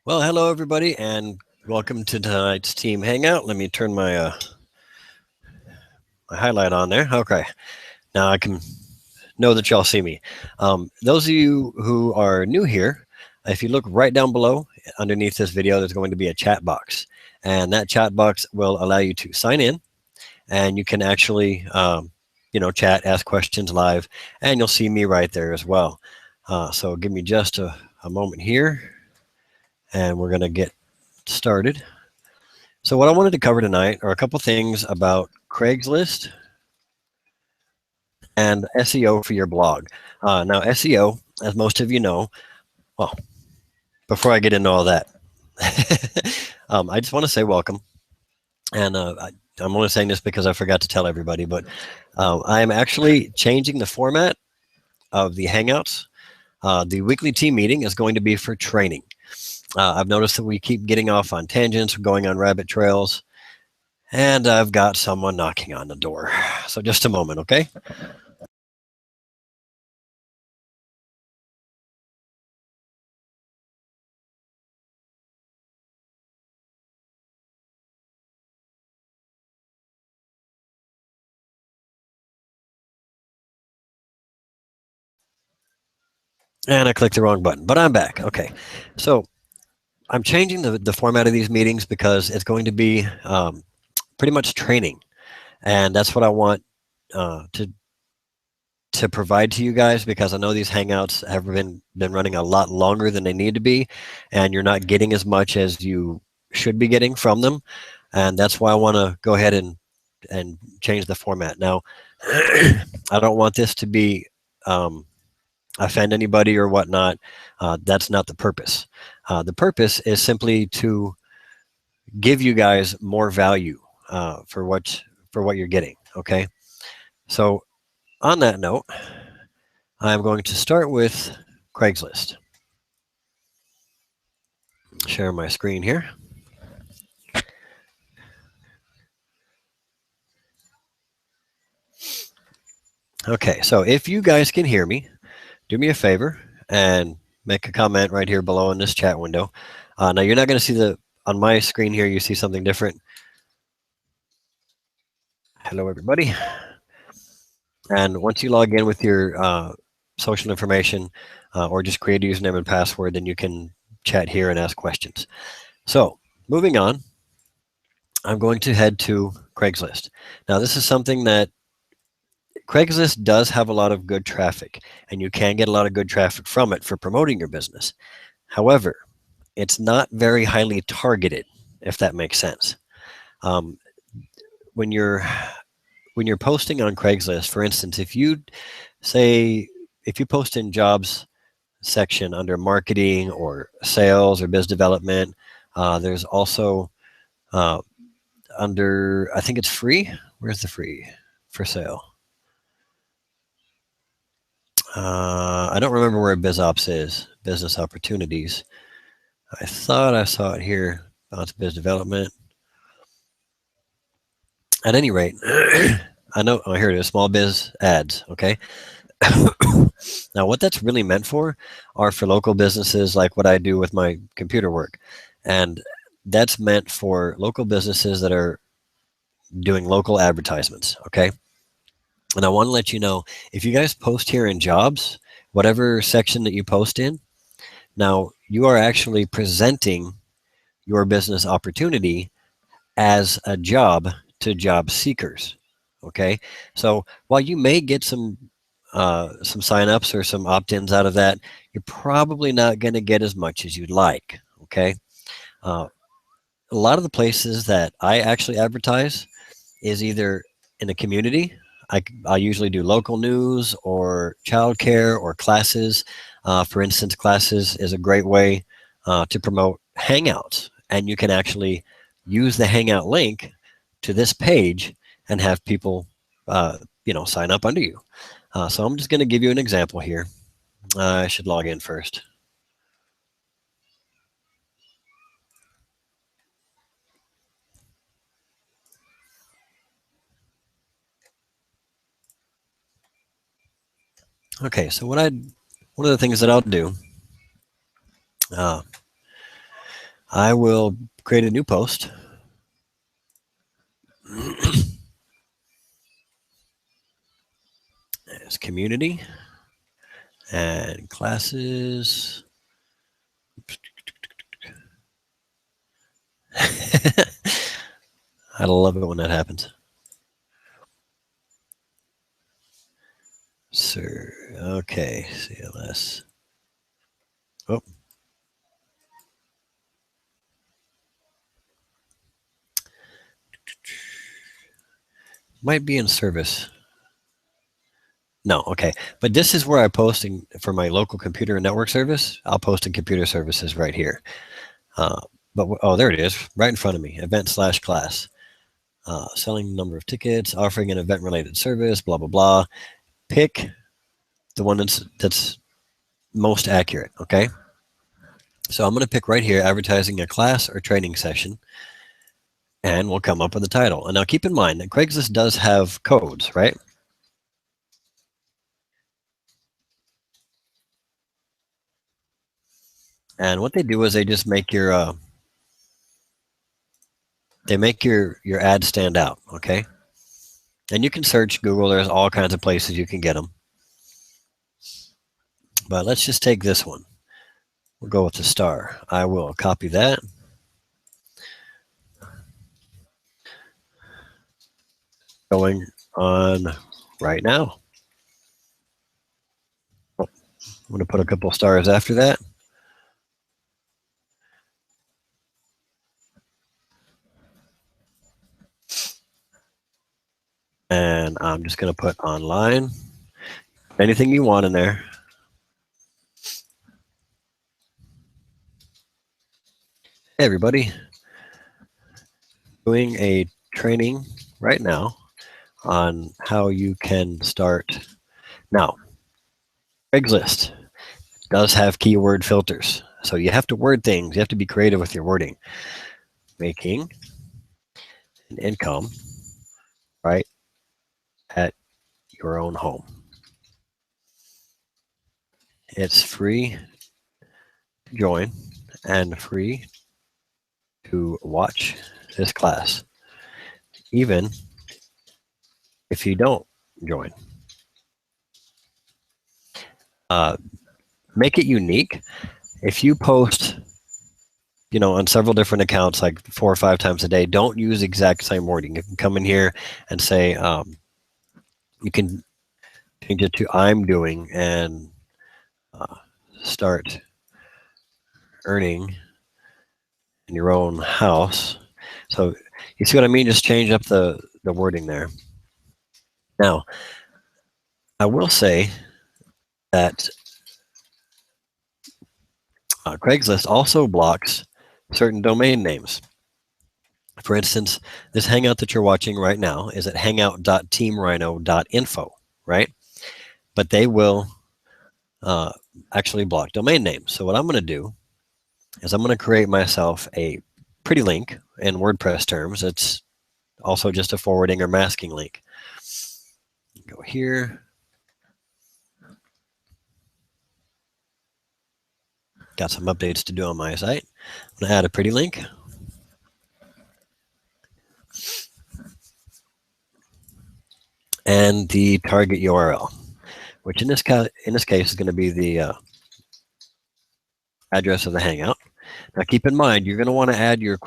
Well, hello everybody, and welcome to tonight's team hangout. Let me turn my my highlight on there. Okay, now I can know that y'all see me. Those of you who are new here, if you look right down below underneath this video, there's going to be a chat box, and that chat box will allow you to sign in, and you can actually chat, ask questions live, and you'll see me right there as well. So give me just a moment here, and we're gonna get started. So what I wanted to cover tonight are a couple things about Craigslist and SEO for your blog. Now, SEO, as most of you know, well, before I get into all that, I just want to say welcome. And I'm only saying this because I forgot to tell everybody, but I am actually changing the format of the Hangouts. The weekly team meeting is going to be for training. I've noticed that we keep getting off on tangents, going on rabbit trails, and I've got someone knocking on the door. So just a moment, okay? And I clicked the wrong button, but I'm back. Okay. So I'm changing the format of these meetings because it's going to be pretty much training. And that's what I want to provide to you guys, because I know these Hangouts have been running a lot longer than they need to be, and you're not getting as much as you should be getting from them. And that's why I want to go ahead and change the format. Now, I don't want this to be offend anybody or whatnot. That's not the purpose. The purpose is simply to give you guys more value for what you're getting. Okay. So on that note, I'm going to start with Craigslist. Share my screen here. Okay. So if you guys can hear me, do me a favor and make a comment right here below in this chat window. Now you're not going to see on my screen here. You see something different. Hello, everybody. And once you log in with your social information or just create a username and password, then you can chat here and ask questions. So moving on, I'm going to head to Craigslist. Now this is something that Craigslist does have a lot of good traffic, and you can get a lot of good traffic from it for promoting your business. However, it's not very highly targeted, if that makes sense. Um, when you're posting on Craigslist, for instance, if you post in jobs section under marketing or sales or biz development, there's also under, I think it's free. Where's the free for sale? I don't remember where BizOps is. Business opportunities. I thought I saw it here. Oh, it's biz development. At any rate, I know. Oh, here it is. Small biz ads. Okay. Now, what that's really meant for are for local businesses like what I do with my computer work. And that's meant for local businesses that are doing local advertisements. Okay. And I want to let you know, if you guys post here in jobs, whatever section that you post in, now you are actually presenting your business opportunity as a job to job seekers. Okay. So while you may get some signups or some opt-ins out of that, you're probably not going to get as much as you'd like. Okay. Uh, a lot of the places that I actually advertise is either in a community. I usually do local news or childcare or classes. For instance, classes is a great way to promote Hangouts, and you can actually use the Hangout link to this page and have people, sign up under you. So I'm just going to give you an example here. I should log in first. Okay, so one of the things that I'll do, I will create a new post. As community and classes. I love it when that happens. Sir, okay, CLS. Oh. Might be in service. No, okay. But this is where I'm posting for my local computer and network service. I'll post in computer services right here. But oh, there it is, right in front of me. Event/class. Selling number of tickets, offering an event-related service, blah, blah, blah. Pick the one that's most accurate, okay? So I'm going to pick right here, advertising a class or training session, and we'll come up with a title. And now keep in mind that Craigslist does have codes, right? And what they do is they just make your ad stand out, okay? And you can search Google. There's all kinds of places you can get them. But let's just take this one. We'll go with the star. I will copy that. Going on right now. I'm going to put a couple stars after that. And I'm just going to put online. Anything you want in there. Hey, everybody. Doing a training right now on how you can start. Now, Craigslist does have keyword filters. So you have to word things. You have to be creative with your wording. Making an income right at your own home. It's free to join and free to watch this class, even if you don't join. Make it unique. If you post, on several different accounts, like 4 or 5 times a day, don't use the exact same wording. You can come in here and say, you can change it to I'm doing and start earning in your own house. So you see what I mean? Just change up the wording there. Now, I will say that Craigslist also blocks certain domain names. For instance, this Hangout that you're watching right now is at hangout.teamrhino.info, right? But they will actually block domain names. So what I'm going to do is I'm going to create myself a pretty link in WordPress terms. It's also just a forwarding or masking link. Go here. Got some updates to do on my site. I'm going to add a pretty link. And the target URL, which in this case is going to be the address of the Hangout. Now keep in mind, you're going to want to add your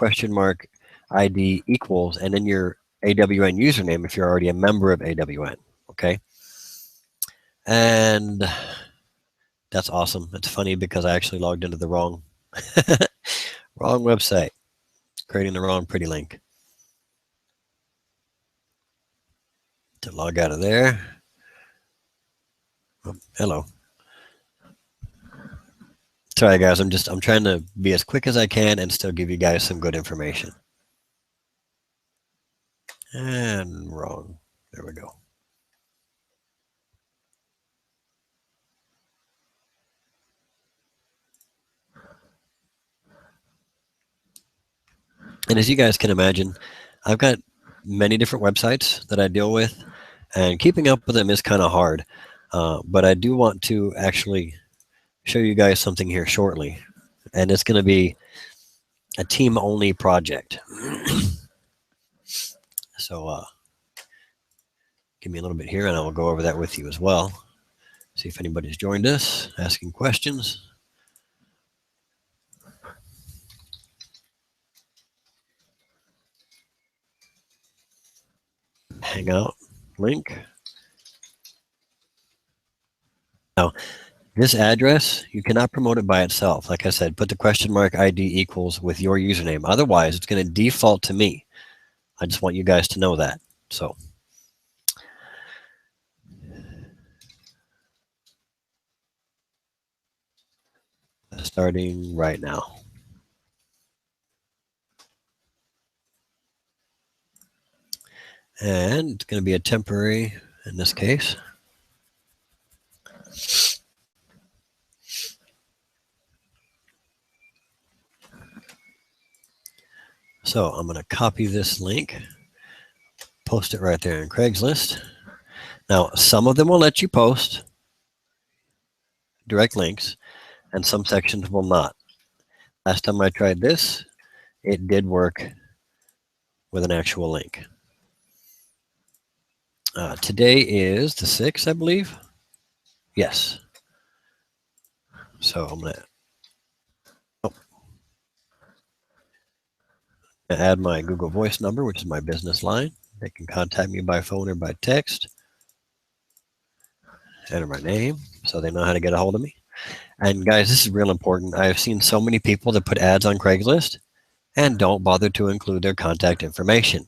$ID equals and then your AWN username if you're already a member of AWN, okay? And that's awesome. It's funny because I actually logged into the wrong wrong website, creating the wrong pretty link. To log out of there. Oh, hello. Sorry guys, I'm trying to be as quick as I can and still give you guys some good information. And wrong. There we go. And as you guys can imagine, I've got many different websites that I deal with, and keeping up with them is kind of hard. But I do want to actually show you guys something here shortly. And it's going to be a team-only project. So give me a little bit here, and I will go over that with you as well. See if anybody's joined us, asking questions. Hangout link. Now, this address, you cannot promote it by itself. Like I said, put the question mark ID equals with your username. Otherwise, it's going to default to me. I just want you guys to know that. So, starting right now. And it's going to be a temporary in this case. So I'm going to copy this link, post it right there in Craigslist. Now, some of them will let you post direct links, and some sections will not. Last time I tried this, it did work with an actual link. Today is the 6th, I believe. Yes. So I'm going to add my Google Voice number, which is my business line. They can contact me by phone or by text. Enter my name so they know how to get a hold of me. And guys, this is real important. I have seen so many people that put ads on Craigslist and don't bother to include their contact information.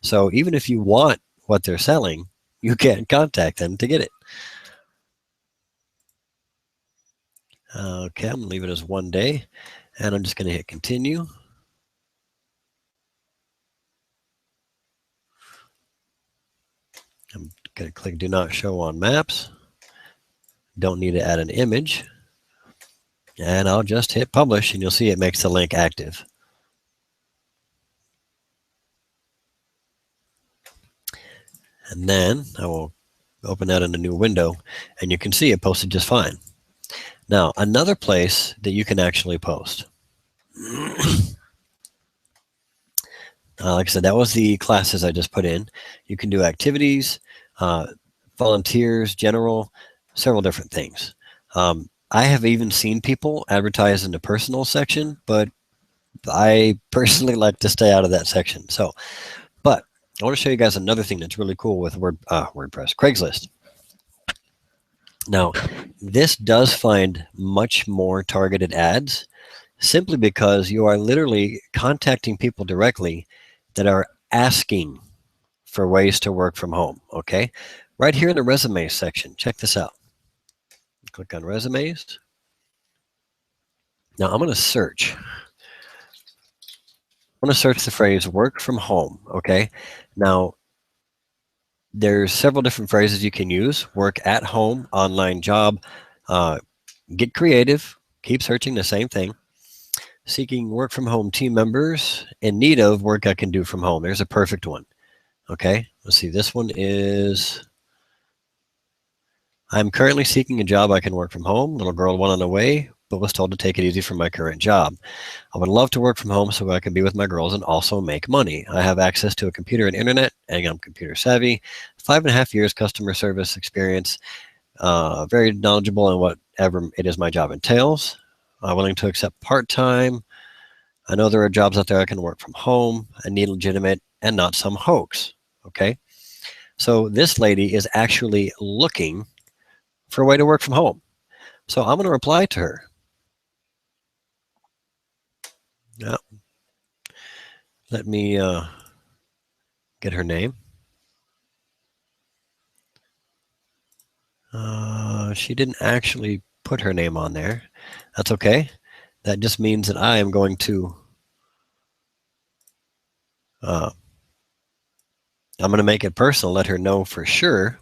So even if you want what they're selling, you can't contact them to get it. Okay, I'm going to leave it as 1 day, and I'm just going to hit continue. I'm going to click do not show on maps. Don't need to add an image. And I'll just hit publish, and you'll see it makes the link active. And then I will open that in a new window, and you can see it posted just fine. Now, another place that you can actually post. Like I said, that was the classes I just put in. You can do activities, volunteers, general, several different things. I have even seen people advertise in the personal section, but I personally like to stay out of that section. So, but I want to show you guys another thing that's really cool with WordPress Craigslist. Now, this does find much more targeted ads simply because you are literally contacting people directly that are asking for ways to work from home, okay? Right here in the resumes section, check this out. Click on resumes. Now I'm going to search. I'm going to search the phrase work from home, okay? Now, there's several different phrases you can use. Work at home, online job, get creative, keep searching the same thing. Seeking work from home team members in need of work I can do from home. There's a perfect one. Okay, let's see. This one is, I'm currently seeking a job I can work from home. Little girl went on the way, but was told to take it easy from my current job. I would love to work from home so I can be with my girls and also make money. I have access to a computer and internet, and I'm computer savvy. 5.5 years customer service experience. Very knowledgeable in whatever it is my job entails. Willing to accept part-time. I know there are jobs out there I can work from home. I need legitimate and not some hoax. Okay. So this lady is actually looking for a way to work from home. So I'm going to reply to her. Now, let me get her name. She didn't actually put her name on there. That's okay. That just means that I am going to I'm going to make it personal, let her know for sure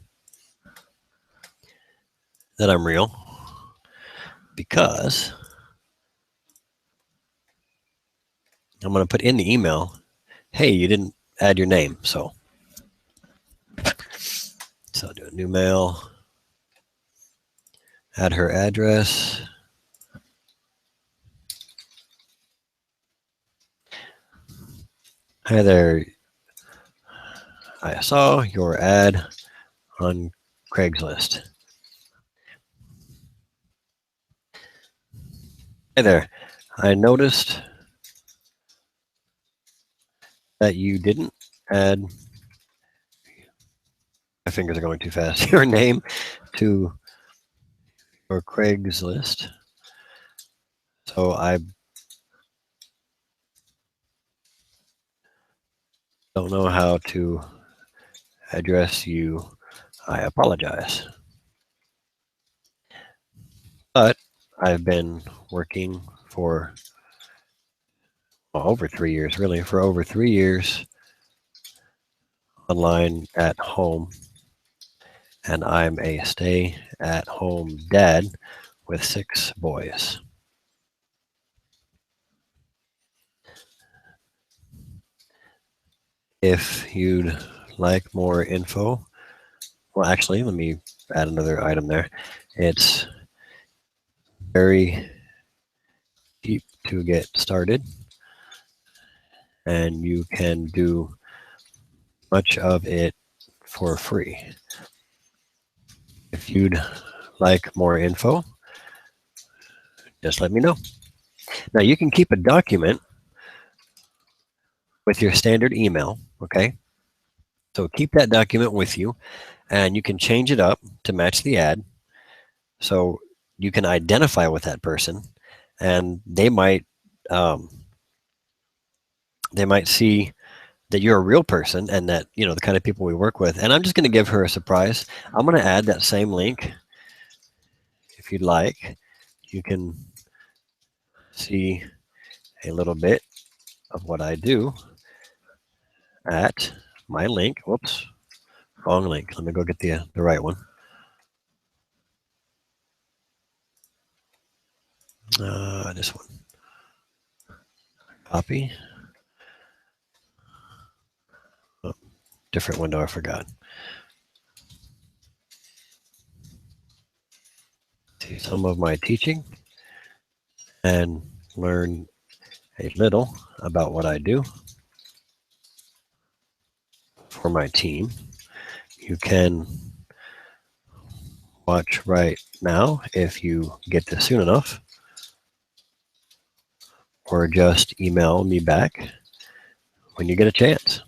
that I'm real, because I'm going to put in the email, hey, you didn't add your name. So I'll do a new mail, add her address. Hi there. I saw your ad on Craigslist. Hi there. I noticed that you didn't add, my fingers are going too fast, your name to your Craigslist. So I don't know how to address you. I apologize. But I've been working for over 3 years, really, for over 3 years online at home. And I'm a stay-at-home dad with 6 boys. If you'd like more info, well, actually, let me add another item there. It's very cheap to get started, and you can do much of it for free. If you'd like more info, just let me know. Now, you can keep a document with your standard email, okay? So keep that document with you, and you can change it up to match the ad. So you can identify with that person, and they might see that you're a real person and that the kind of people we work with. And I'm just going to give her a surprise. I'm going to add that same link. If you'd like, you can see a little bit of what I do at my link. Whoops, wrong link. Let me go get the right one. This one. Copy. Oh, different window, I forgot. See some of my teaching and learn a little about what I do for my team. You can watch right now if you get this soon enough, or just email me back when you get a chance.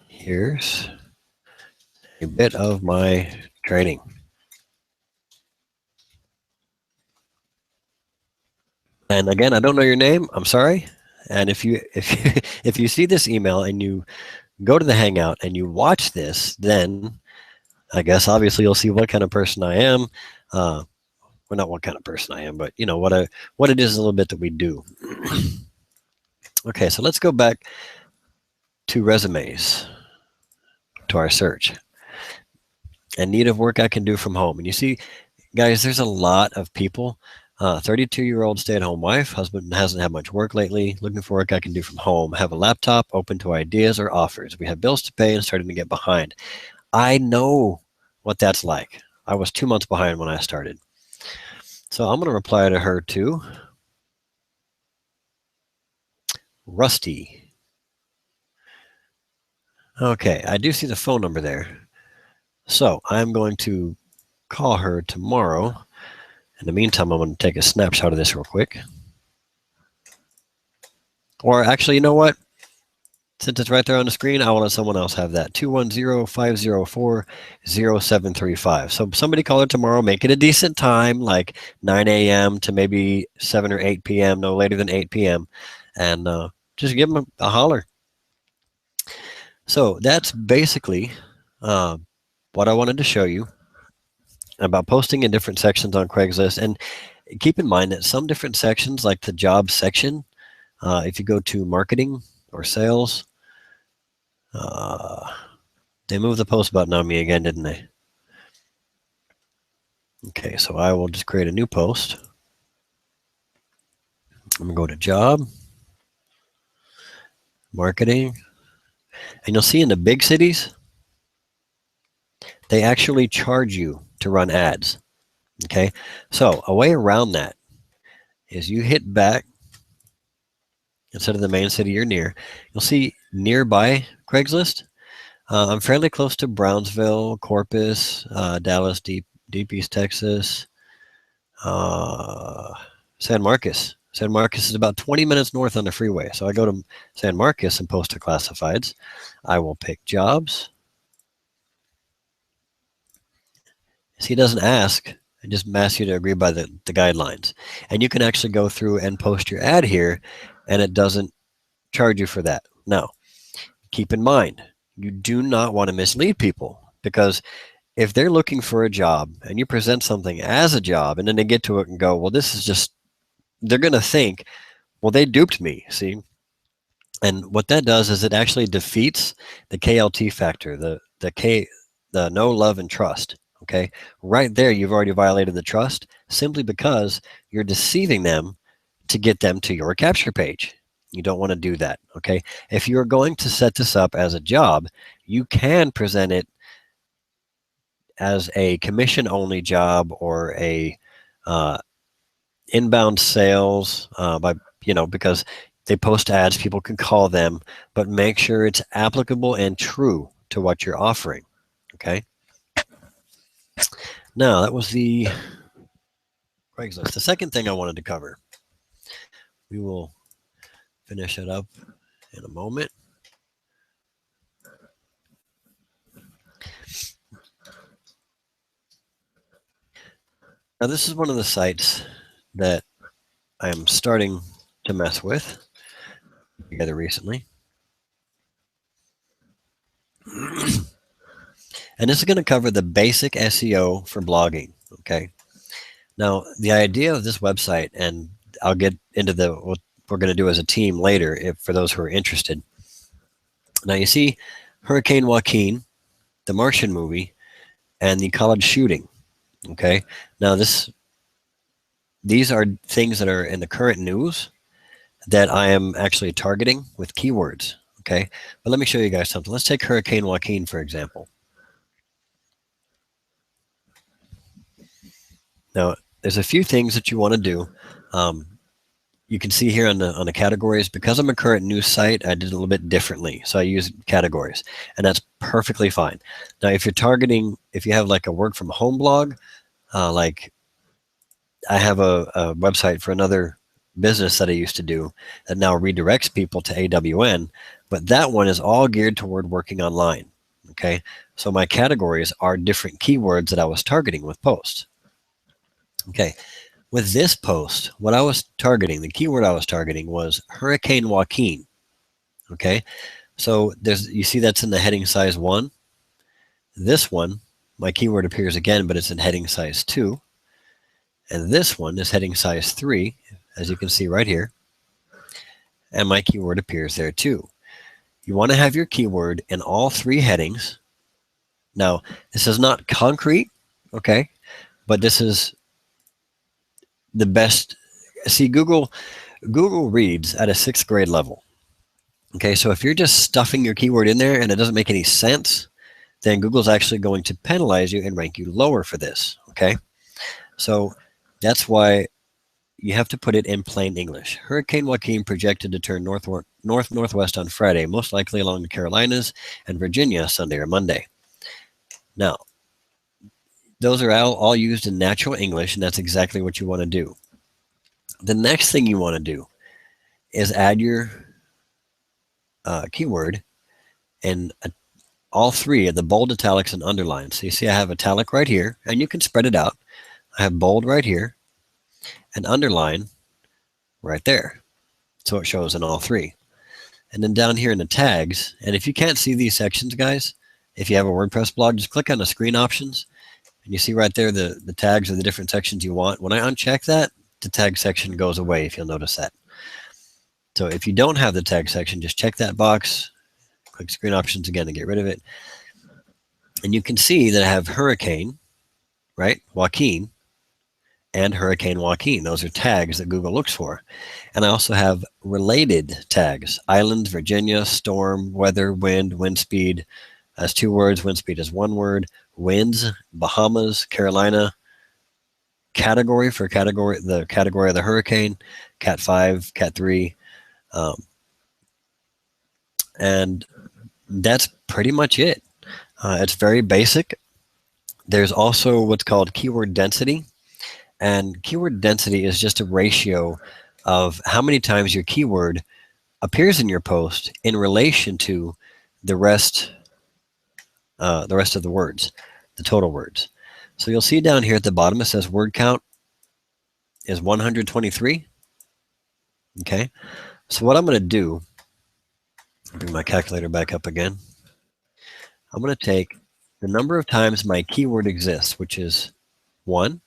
Here's a bit of my training. And again, I don't know your name. I'm sorry. And if you if you see this email and you go to the Hangout and you watch this, then I guess obviously you'll see what kind of person I am. Well, not what kind of person I am, but what it is a little bit that we do. Okay, so let's go back to resumes, to our search. And need of work I can do from home. And you see, guys, there's a lot of people. 32-year-old stay-at-home wife, husband hasn't had much work lately, looking for work I can do from home, have a laptop, open to ideas or offers. We have bills to pay and starting to get behind. I know what that's like. I was 2 months behind when I started. So I'm going to reply to her too. Rusty. Okay, I do see the phone number there. So I'm going to call her tomorrow. In the meantime, I'm going to take a snapshot of this real quick. Or actually, you know what? Since it's right there on the screen, I want to let someone else have that. 210-504-0735. So somebody call her tomorrow. Make it a decent time, like 9 a.m. to maybe 7 or 8 p.m., no later than 8 p.m. And just give them a holler. So that's basically what I wanted to show you about posting in different sections on Craigslist. And keep in mind that some different sections, like the job section, if you go to marketing or sales, they moved the post button on me again, didn't they? Okay, so I will just create a new post. I'm going to go to job, marketing, and you'll see in the big cities, they actually charge you to run ads. Okay, so a way around that is you hit back instead of the main city you're near. You'll see nearby Craigslist. I'm fairly close to Brownsville, Corpus, Dallas, Deep East Texas, uh, San Marcos. San Marcos is about 20 minutes north on the freeway. So I go to San Marcos and post to classifieds. I will pick jobs. See, it doesn't ask. It just asks you to agree by the guidelines. And you can actually go through and post your ad here, and it doesn't charge you for that. Now, keep in mind, you do not want to mislead people, because if they're looking for a job and you present something as a job and then they get to it and go, well, this is just, they're going to think, well, they duped me, see? And what that does is it actually defeats the KLT factor, the know, love, and trust. Okay, right there, you've already violated the trust simply because you're deceiving them to get them to your capture page. You don't want to do that. Okay, if you're going to set this up as a job, you can present it as a commission-only job or a inbound sales because they post ads, people can call them, but make sure it's applicable and true to what you're offering. Okay. Now that was the Craigslist. The second thing I wanted to cover, we will finish it up in a moment. Now this is one of the sites that I am starting to mess with together recently. And this is going to cover the basic SEO for blogging. Okay. Now, the idea of this website, and I'll get into what we're going to do as a team later for those who are interested. Now, you see Hurricane Joaquin, the Martian movie, and the college shooting. Okay. Now, these are things that are in the current news that I am actually targeting with keywords. Okay. But let me show you guys something. Let's take Hurricane Joaquin, for example. Now, there's a few things that you want to do. You can see here on the categories, because I'm a current news site, I did a little bit differently. So I use categories, and that's perfectly fine. Now, if you're targeting, if you have like a work from home blog, like I have a website for another business that I used to do that now redirects people to AWN, but that one is all geared toward working online. Okay, so my categories are different keywords that I was targeting with posts. Okay, with this post, what I was targeting, the keyword I was targeting was Hurricane Joaquin. Okay, so you see that's in the heading size 1. This one, my keyword appears again, but it's in heading size 2. And this one is heading size 3, as you can see right here. And my keyword appears there too. You want to have your keyword in all 3 headings. Now, this is not concrete, okay, but this is the best. See, Google reads at a 6th grade level. Okay, so if you're just stuffing your keyword in there and it doesn't make any sense, then Google's actually going to penalize you and rank you lower for this. Okay, so that's why you have to put it in plain English. Hurricane Joaquin projected to turn northwest on Friday, most likely along the Carolinas and Virginia Sunday or Monday. Now, those are all used in natural English, and that's exactly what you want to do. The next thing you want to do is add your keyword in all 3 of the bold, italics, and underlines. So you see I have italic right here, and you can spread it out. I have bold right here and underline right there. So it shows in all 3. And then down here in the tags, and if you can't see these sections, guys, if you have a WordPress blog, just click on the screen options. And you see right there the tags are the different sections you want. When I uncheck that, the tag section goes away, if you'll notice that. So if you don't have the tag section, just check that box, click screen options again to get rid of it. And you can see that I have Hurricane, right, Joaquin, and Hurricane Joaquin. Those are tags that Google looks for. And I also have related tags: island, Virginia, storm, weather, wind speed as 2 words, wind speed as 1 word, winds, Bahamas, Carolina, category for the category of the hurricane, Cat 5, Cat 3, and that's pretty much it. It's very basic. There's also what's called keyword density, and keyword density is just a ratio of how many times your keyword appears in your post in relation to the rest of the words, the total words. So you'll see down here at the bottom it says word count is 123. Okay, so what I'm going to do, bring my calculator back up again. I'm going to take the number of times my keyword exists, which is 1.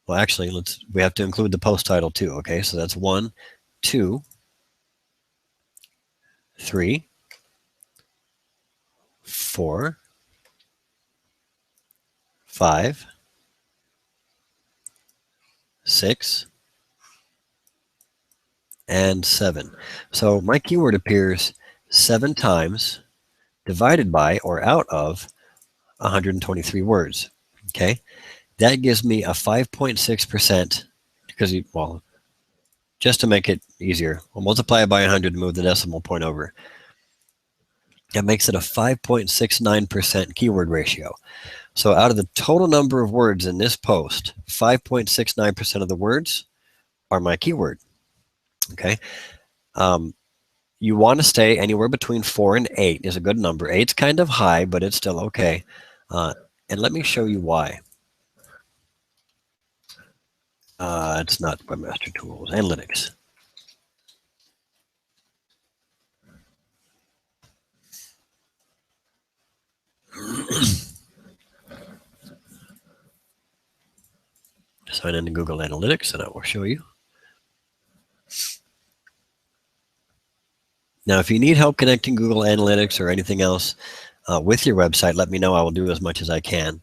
Well, actually, we have to include the post title too. Okay, so that's 1, 2, 3, 4, 5, 6, and 7. So my keyword appears 7 times divided by or out of 123 words. Okay, that gives me a 5.6%, because well, just to make it easier, we'll multiply it by 100 to move the decimal point over. That makes it a 5.69% keyword ratio. So out of the total number of words in this post, 5.69% of the words are my keyword. Okay. You want to stay anywhere between 4 and 8 is a good number. 8's kind of high, but it's still okay. And let me show you why. It's not Webmaster Tools, Analytics. Sign into Google Analytics and I will show you. Now, if you need help connecting Google Analytics or anything else with your website, let me know. I will do as much as I can.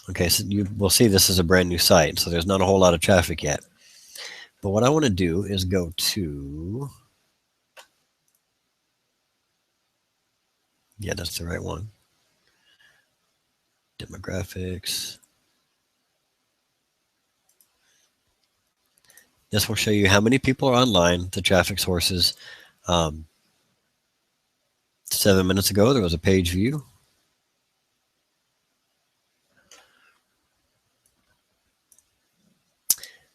Okay, so you will see this is a brand new site, so there's not a whole lot of traffic yet. But what I want to do is go to, yeah, that's the right one. Demographics. This will show you how many people are online, the traffic sources. 7 minutes ago, there was a page view.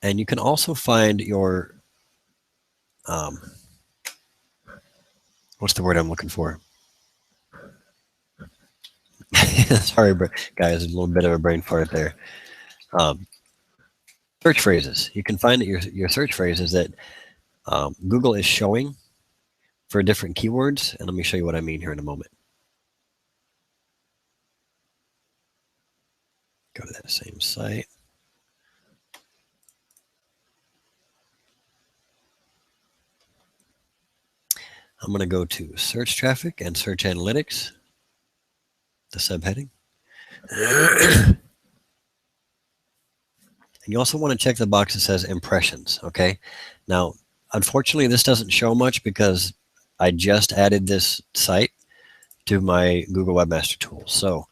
And you can also find your, what's the word I'm looking for? Sorry, guys, a little bit of a brain fart there. Search phrases. You can find your search phrases that Google is showing for different keywords. And let me show you what I mean here in a moment. Go to that same site. I'm going to go to search traffic and search analytics, the subheading. And you also want to check the box that says impressions, okay? Now, unfortunately, this doesn't show much because I just added this site to my Google Webmaster Tools. So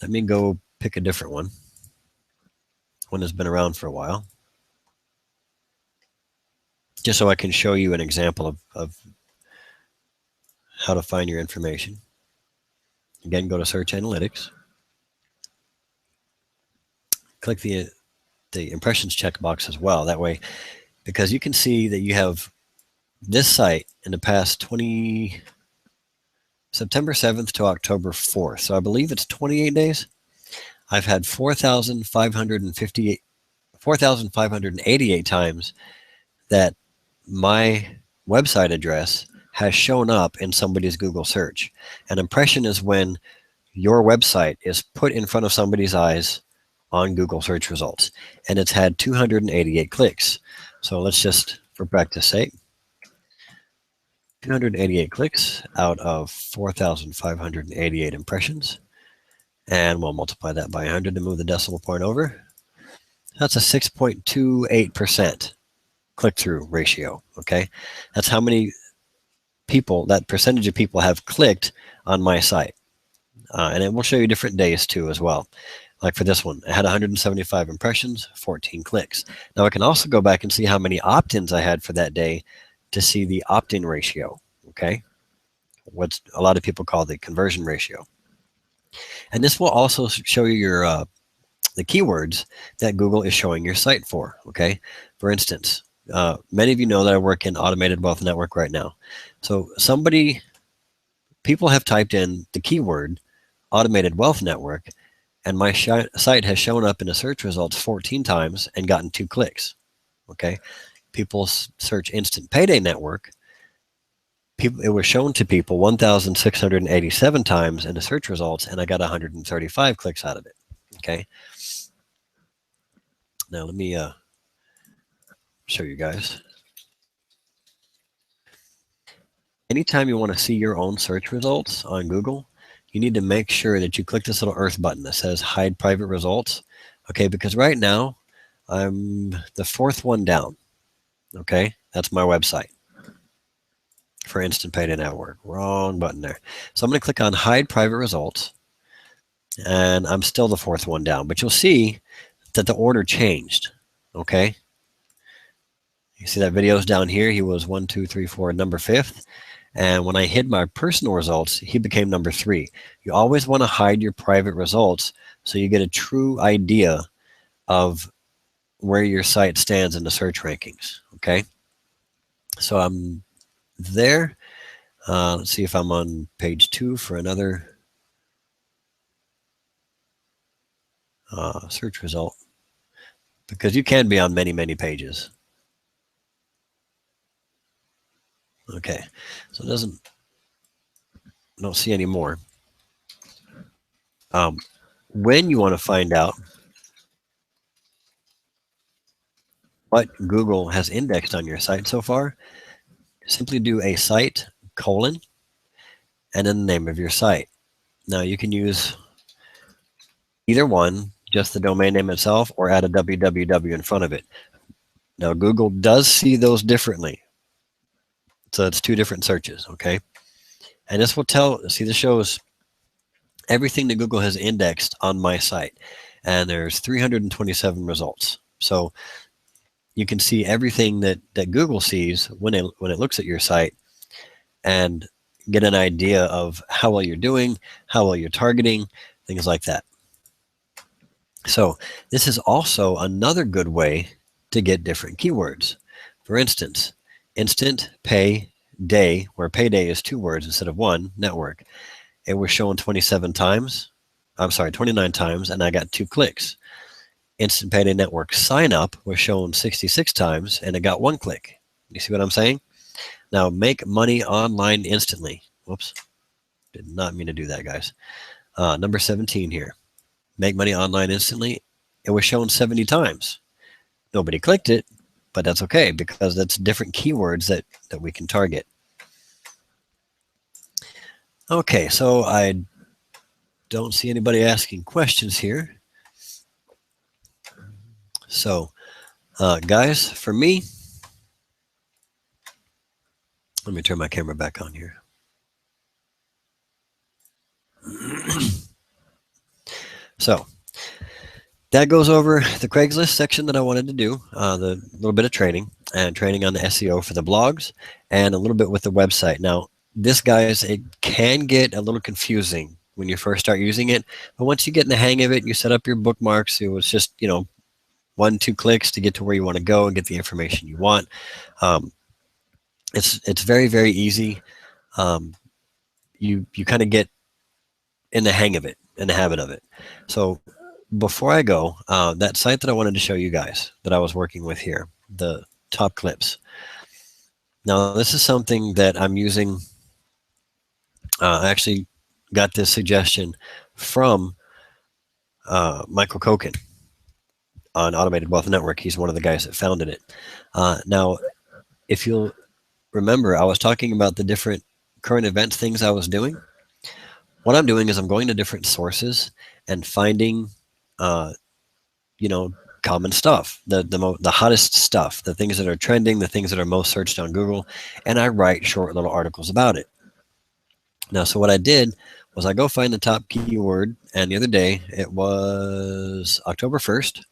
let me go pick a different one that's been around for a while, just so I can show you an example of how to find your information. Again, go to Search Analytics. Click the impressions checkbox as well. That way, because you can see that you have this site in the past September 7th to October 4th. So I believe it's 28 days. I've had 4,588 times that my website address has shown up in somebody's Google search. An impression is when your website is put in front of somebody's eyes on Google search results, and it's had 288 clicks. So let's just, for practice sake, 288 clicks out of 4,588 impressions, and we'll multiply that by 100 to move the decimal point over. That's a 6.28% click-through ratio, okay? That's how many people, that percentage of people have clicked on my site. And it will show you different days too as well. Like for this one, it had 175 impressions, 14 clicks. Now I can also go back and see how many opt-ins I had for that day to see the opt-in ratio, okay? What a lot of people call the conversion ratio. And this will also show you your the keywords that Google is showing your site for, okay? For instance, many of you know that I work in Automated Wealth Network right now. So people have typed in the keyword Automated Wealth Network, and my site has shown up in the search results 14 times and gotten 2 clicks, okay? People search Instant Payday Network. It was shown to people 1,687 times in the search results, and I got 135 clicks out of it, okay? Now let me show you guys. Anytime you want to see your own search results on Google, you need to make sure that you click this little earth button that says hide private results, okay? Because right now I'm the 4th one down, okay? That's my website for Instant Payday Network. Wrong button there. So I'm going to click on hide private results, and I'm still the 4th one down, but you'll see that the order changed, okay? You see that video's down here. He was 1, 2, 3, 4, number 5th. And when I hid my personal results, he became number 3. You always want to hide your private results so you get a true idea of where your site stands in the search rankings, okay? So I'm there. Let's see if I'm on page 2 for another search result, because you can be on many, many pages. Okay, so it don't see any more. When you want to find out what Google has indexed on your site so far, simply do a site : and then the name of your site. Now you can use either one, just the domain name itself, or add a www in front of it. Now Google does see those differently. So it's 2 different searches, okay? And this will this shows everything that Google has indexed on my site. And there's 327 results. So you can see everything that Google sees when it looks at your site, and get an idea of how well you're doing, how well you're targeting, things like that. So this is also another good way to get different keywords. For instance, Instant Pay Day, where payday is 2 words instead of 1, network. It was shown 29 times, and I got 2 clicks. Instant Payday Network sign up was shown 66 times, and it got 1 click. You see what I'm saying? Now, make money online instantly. Whoops. Did not mean to do that, guys. Number 17 here. Make money online instantly. It was shown 70 times. Nobody clicked it, but that's okay, because that's different keywords that we can target. Okay, so I don't see anybody asking questions here. So, guys, for me, let me turn my camera back on here. So, that goes over the Craigslist section that I wanted to do, the little bit of training on the SEO for the blogs, and a little bit with the website. Now, this, guys, it can get a little confusing when you first start using it, but once you get in the hang of it, you set up your bookmarks. It was just, 1, 2 clicks to get to where you want to go and get the information you want. It's very, very easy. You kind of get in the hang of it, in the habit of it. So before I go, that site that I wanted to show you guys that I was working with here, the top clips. Now, this is something that I'm using. I actually got this suggestion from Michael Kochen on Automated Wealth Network. He's one of the guys that founded it. Now, if you'll remember, I was talking about the different current events things I was doing. What I'm doing is I'm going to different sources and finding, common stuff, the hottest stuff, the things that are trending, the things that are most searched on Google, and I write short little articles about it. Now, so what I did was I go find the top keyword, and the other day, it was October 1st,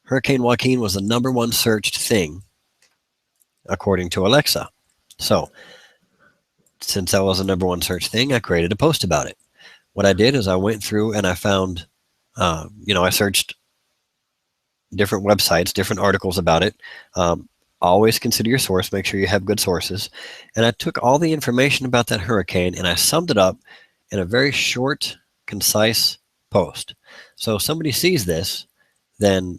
Hurricane Joaquin was the #1 searched thing according to Alexa. So since that was the #1 search thing, I created a post about it. What I did is I went through and I found, I searched different websites, different articles about it. Always consider your source, make sure you have good sources. And I took all the information about that hurricane and I summed it up in a very short, concise post. So if somebody sees this, then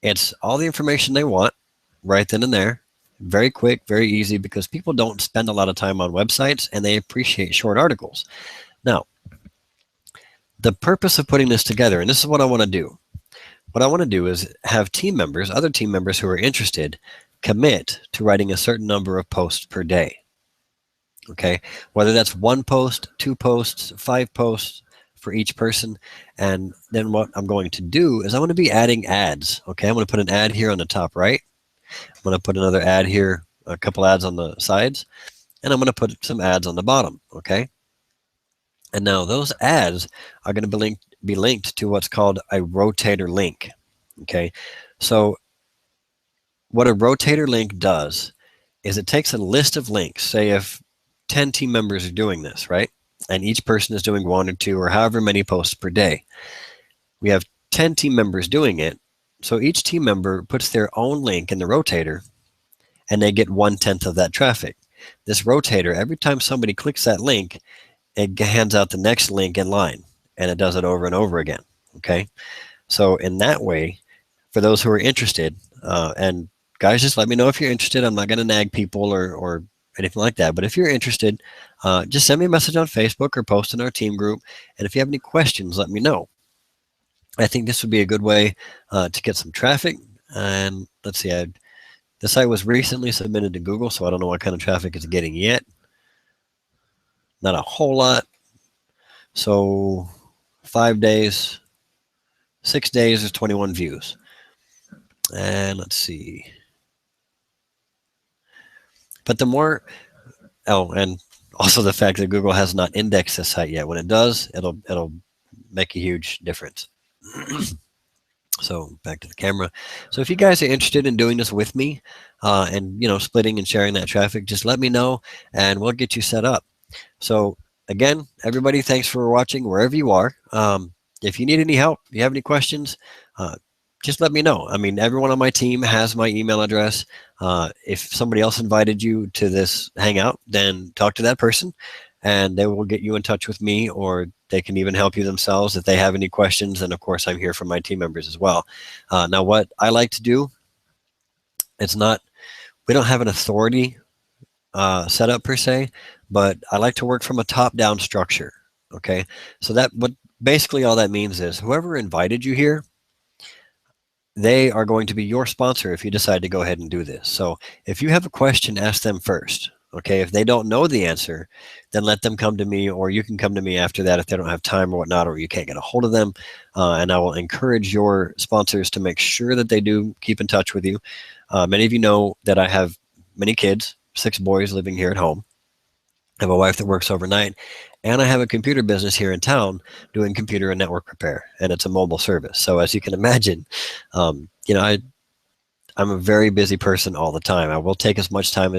it's all the information they want right then and there. Very quick, very easy, because people don't spend a lot of time on websites and they appreciate short articles. Now, the purpose of putting this together, and this is what I want to do. What I want to do is have team members, other team members who are interested, commit to writing a certain number of posts per day. Okay, whether that's 1 post, 2 posts, 5 posts for each person. And then what I'm going to do is I'm going to be adding ads. Okay, I'm going to put an ad here on the top right. I'm going to put another ad here, a couple ads on the sides, and I'm going to put some ads on the bottom. Okay, and now those ads are going to be linked to what's called a rotator link. Okay, so what a rotator link does is it takes a list of links. Say if 10 team members are doing this, right? And each person is doing 1 or 2 or however many posts per day. We have 10 team members doing it. So each team member puts their own link in the rotator and they get 1/10 of that traffic. This rotator, every time somebody clicks that link, it hands out the next link in line, and it does it over and over again. Okay, so in that way, for those who are interested, and guys, just let me know if you're interested. I'm not going to nag people or anything like that, but if you're interested, just send me a message on Facebook or post in our team group, and if you have any questions, let me know. I think this would be a good way to get some traffic. And let's see, the site was recently submitted to Google, so I don't know what kind of traffic it's getting yet. Not a whole lot. So 5 days, 6 days, there's 21 views. And let's see. But the more, and also the fact that Google has not indexed this site yet. When it does, it'll make a huge difference. So back to the camera. So if you guys are interested in doing this with me, and splitting and sharing that traffic, just let me know and we'll get you set up. So again, everybody, thanks for watching wherever you are. If you need any help, if you have any questions, just let me know. I mean, everyone on my team has my email address. If somebody else invited you to this hangout, then talk to that person and they will get you in touch with me, or they can even help you themselves if they have any questions. And of course, I'm here for my team members as well. Now, what I like to do, we don't have an authority set up per se, but I like to work from a top-down structure. Okay, so basically all that means is whoever invited you here, they are going to be your sponsor if you decide to go ahead and do this. So if you have a question, ask them first. Okay, if they don't know the answer, then let them come to me, or you can come to me after that if they don't have time or whatnot, or you can't get a hold of them. And I will encourage your sponsors to make sure that they do keep in touch with you. Many of you know that I have many kids, 6 boys living here at home. I have a wife that works overnight, and I have a computer business here in town doing computer and network repair, and it's a mobile service. So as you can imagine, I'm a very busy person all the time. I will take as much time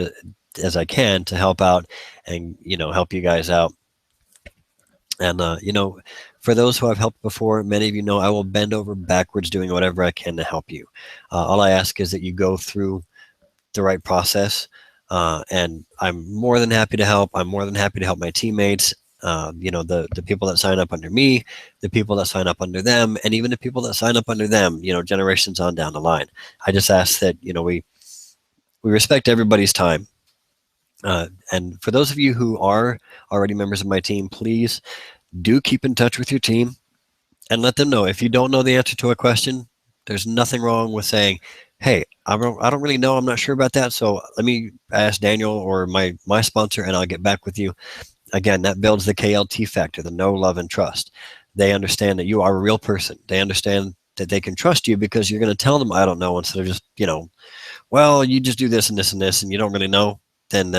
as I can to help out and, help you guys out. And, for those who I've helped before, many of you know I will bend over backwards doing whatever I can to help you. All I ask is that you go through the right process. And I'm more than happy to help. I'm more than happy to help my teammates, the people that sign up under me, the people that sign up under them, and even the people that sign up under them, generations on down the line. I just ask that, we respect everybody's time. And for those of you who are already members of my team, please do keep in touch with your team and let them know. If you don't know the answer to a question, there's nothing wrong with saying, hey, I don't really know. I'm not sure about that. So let me ask Daniel or my sponsor, and I'll get back with you. Again, that builds the KLT factor, the know, love, and trust. They understand that you are a real person. They understand that they can trust you because you're going to tell them, I don't know, instead of just, well, you just do this and this and this, and you don't really know. Then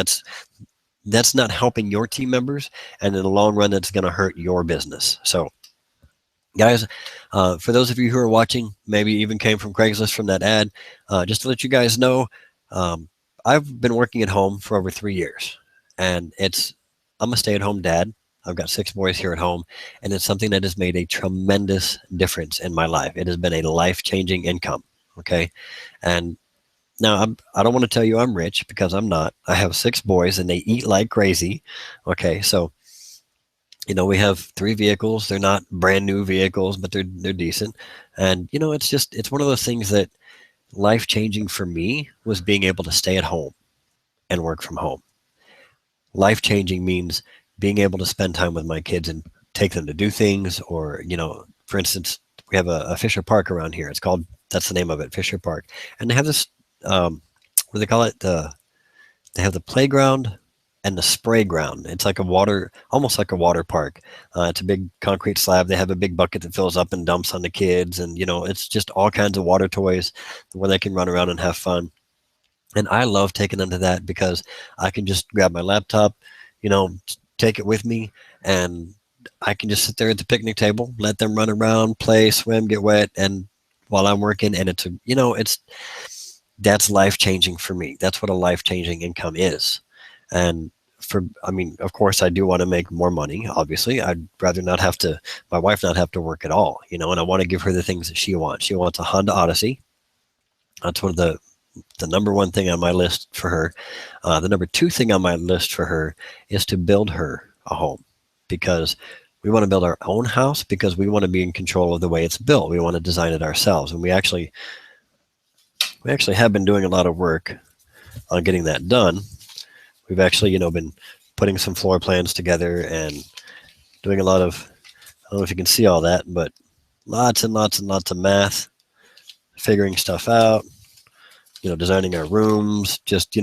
that's not helping your team members, and in the long run, that's going to hurt your business. So, guys, for those of you who are watching, maybe even came from Craigslist from that ad, just to let you guys know, um, I've been working at home for over 3 years, and I'm a stay-at-home dad. I've got 6 boys here at home, and it's something that has made a tremendous difference in my life. It has been a life-changing income. Okay, and now I don't want to tell you I'm rich, because I'm not. I have 6 boys, and they eat like crazy. Okay, so we have 3 vehicles. They're not brand new vehicles, but they're decent. And it's one of those things that life changing for me was being able to stay at home and work from home. Life changing means being able to spend time with my kids and take them to do things, or for instance, we have a Fisher Park around here. That's the name of it, Fisher Park, and they have this what do they call it? They have the playground and the spray ground. It's like almost like a water park. It's a big concrete slab. They have a big bucket that fills up and dumps on the kids, and it's just all kinds of water toys where they can run around and have fun. And I love taking them to that, because I can just grab my laptop, take it with me, and I can just sit there at the picnic table, let them run around, play, swim, get wet, and while I'm working, and that's life changing for me. That's what a life changing income is. And of course, I do want to make more money. Obviously, I'd rather my wife not have to work at all, and I want to give her the things that she wants. She wants a Honda Odyssey. That's one of the number one thing on my list for her. The number two thing on my list for her is to build her a home, because we want to build our own house, because we want to be in control of the way it's built. We want to design it ourselves, and we actually have been doing a lot of work on getting that done. We've actually, been putting some floor plans together and doing a lot of, I don't know if you can see all that, but lots and lots and lots of math, figuring stuff out, designing our rooms, just,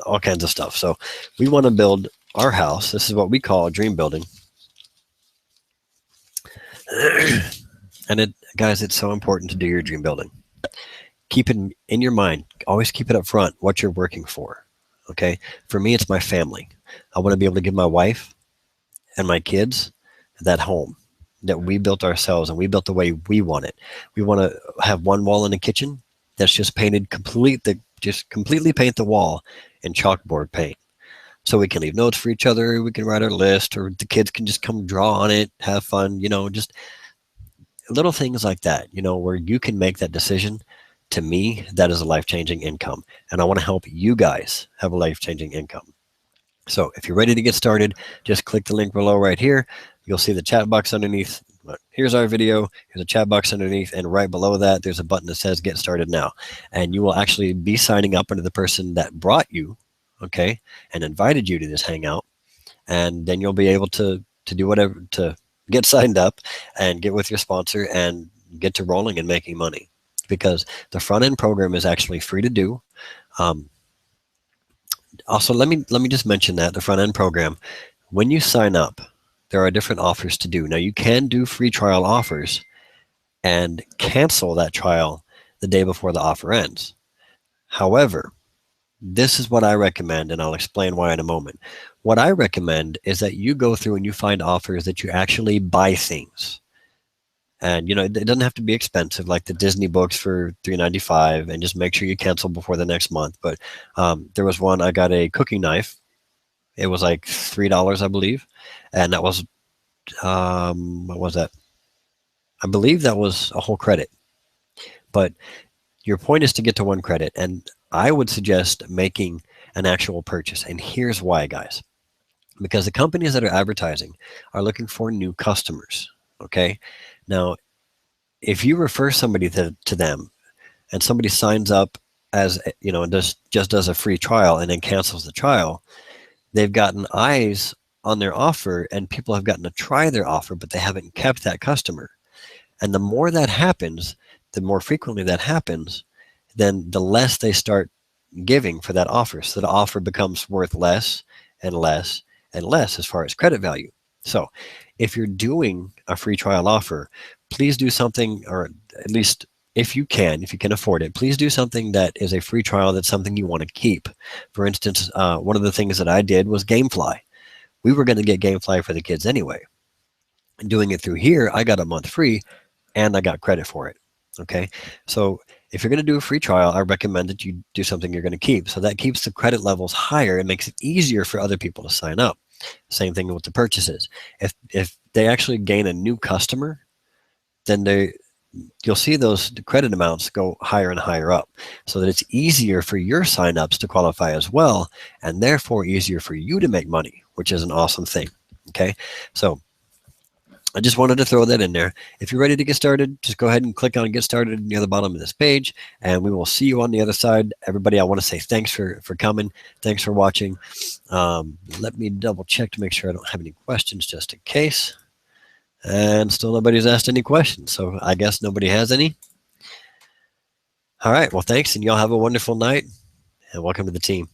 all kinds of stuff. So we want to build our house. This is what we call a dream building. And guys, it's so important to do your dream building. Keep it in your mind. Always keep it up front, what you're working for. Okay. For me, it's my family. I want to be able to give my wife and my kids that home that we built ourselves, and we built the way we want it. We want to have one wall in the kitchen that's just painted just completely paint the wall in chalkboard paint. So we can leave notes for each other. We can write our list, or the kids can just come draw on it, have fun, just little things like that, where you can make that decision. To me, that is a life-changing income, and I want to help you guys have a life-changing income. So if you're ready to get started, just click the link below right here. You'll see the chat box underneath. Here's our video. Here's a chat box underneath, and right below that, there's a button that says Get Started Now. And you will actually be signing up under the person that brought you, okay, and invited you to this hangout. And then you'll be able to do whatever, to get signed up and get with your sponsor and get to rolling and making money. Because the front end program is actually free to do. Also, let me just mention that the front end program, when you sign up, there are different offers to do. Now, you can do free trial offers and cancel that trial the day before the offer ends. However, this is what I recommend, and I'll explain why in a moment. What I recommend is that you go through and you find offers that you actually buy things. And it doesn't have to be expensive, like the Disney books for $3.95, and just make sure you cancel before the next month. But there was one, I got a cooking knife. It was like $3, I believe, and that was what was that? I believe that was a whole credit. But your point is to get to one credit, and I would suggest making an actual purchase. And here's why, guys. Because the companies that are advertising are looking for new customers. Okay. Now, if you refer somebody to them, and somebody signs up as, and just does a free trial and then cancels the trial, they've gotten eyes on their offer, and people have gotten to try their offer, but they haven't kept that customer. And the more that happens, the more frequently that happens, then the less they start giving for that offer. So the offer becomes worth less and less and less as far as credit value. So if you're doing a free trial offer, please do something, or at least if you can afford it, please do something that is a free trial, that's something you want to keep. For instance, one of the things that I did was Gamefly. We were going to get Gamefly for the kids anyway. And doing it through here, I got a month free and I got credit for it. Okay, so if you're going to do a free trial, I recommend that you do something you're going to keep. So that keeps the credit levels higher. It makes it easier for other people to sign up. Same thing with the purchases. If they actually gain a new customer, then you'll see those credit amounts go higher and higher up, so that it's easier for your signups to qualify as well, and therefore easier for you to make money, which is an awesome thing. Okay, so I just wanted to throw that in there. If you're ready to get started, just go ahead and click on Get Started near the bottom of this page, and we will see you on the other side. Everybody, I want to say thanks for coming. Thanks for watching. Let me double check to make sure I don't have any questions, just in case. And still nobody's asked any questions, so I guess nobody has any. All right, well, thanks, and y'all have a wonderful night, and welcome to the team.